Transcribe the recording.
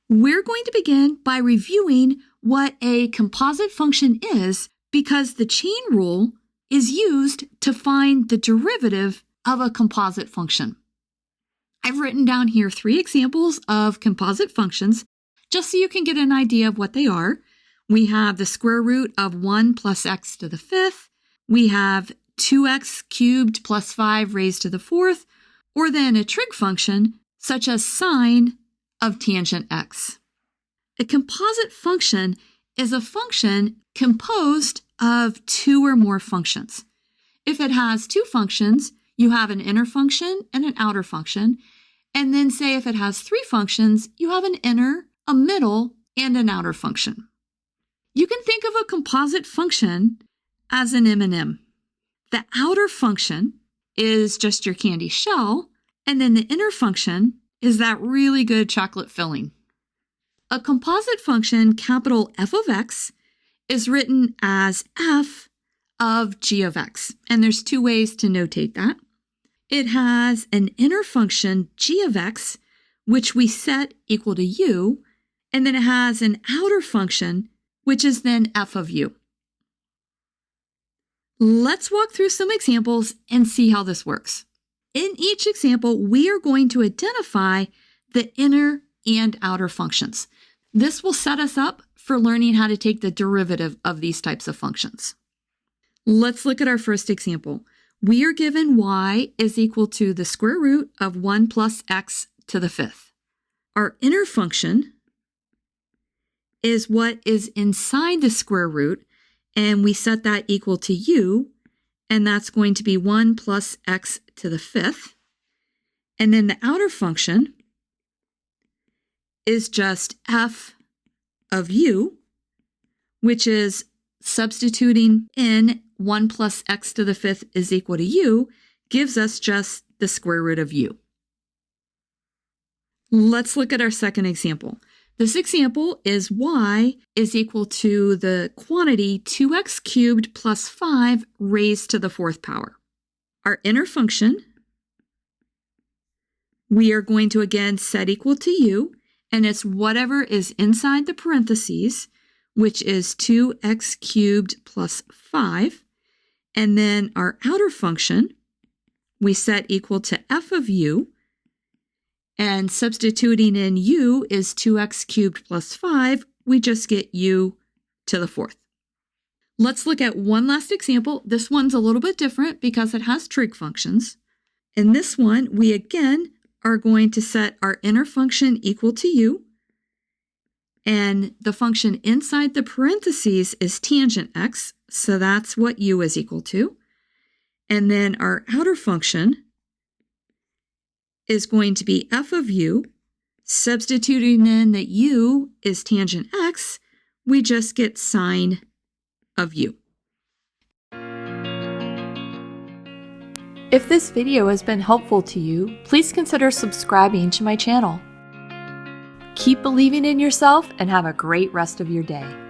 We're going to begin by reviewing what a composite function is because the chain rule is used to find the derivative of a composite function. I've written down here 3 examples of composite functions just so you can get an idea of what they are. We have the square root of 1 plus x to the 5th. We have 2x cubed plus 5 raised to the 4th, or then a trig function such as sine of tangent x. A composite function is a function composed of 2 or more functions. If it has 2 functions, you have an inner function and an outer function. And then say if it has 3 functions, you have an inner, a middle, and an outer function. You can think of a composite function as an M&M. The outer function is just your candy shell, and then the inner function is that really good chocolate filling. A composite function, capital F of x, is written as f of g of x, and there's 2 ways to notate that. It has an inner function, g of x, which we set equal to u, and then it has an outer function, which is then f of u. Let's walk through some examples and see how this works. In each example, we are going to identify the inner and outer functions. This will set us up for learning how to take the derivative of these types of functions. Let's look at our first example. We are given y is equal to the square root of 1 plus x to the 5th. Our inner function is what is inside the square root, and we set that equal to u, and that's going to be 1 plus x to the 5th. And then the outer function is just f of u, which is substituting in 1 plus x to the 5th is equal to u, gives us just the square root of u. Let's look at our second example. This example is y is equal to the quantity 2x cubed plus 5 raised to the 4th power. Our inner function, we are going to again set equal to u, and it's whatever is inside the parentheses, which is 2x cubed plus 5. And then our outer function, we set equal to f of u, and substituting in u is 2x cubed plus 5, we just get u to the 4th. Let's look at one last example. This one's a little bit different because it has trig functions. In this one, we again are going to set our inner function equal to u, and the function inside the parentheses is tangent x, so that's what u is equal to. And then our outer function is going to be f of u. Substituting in that u is tangent x, we just get sine of u. If this video has been helpful to you, please consider subscribing to my channel. Keep believing in yourself and have a great rest of your day.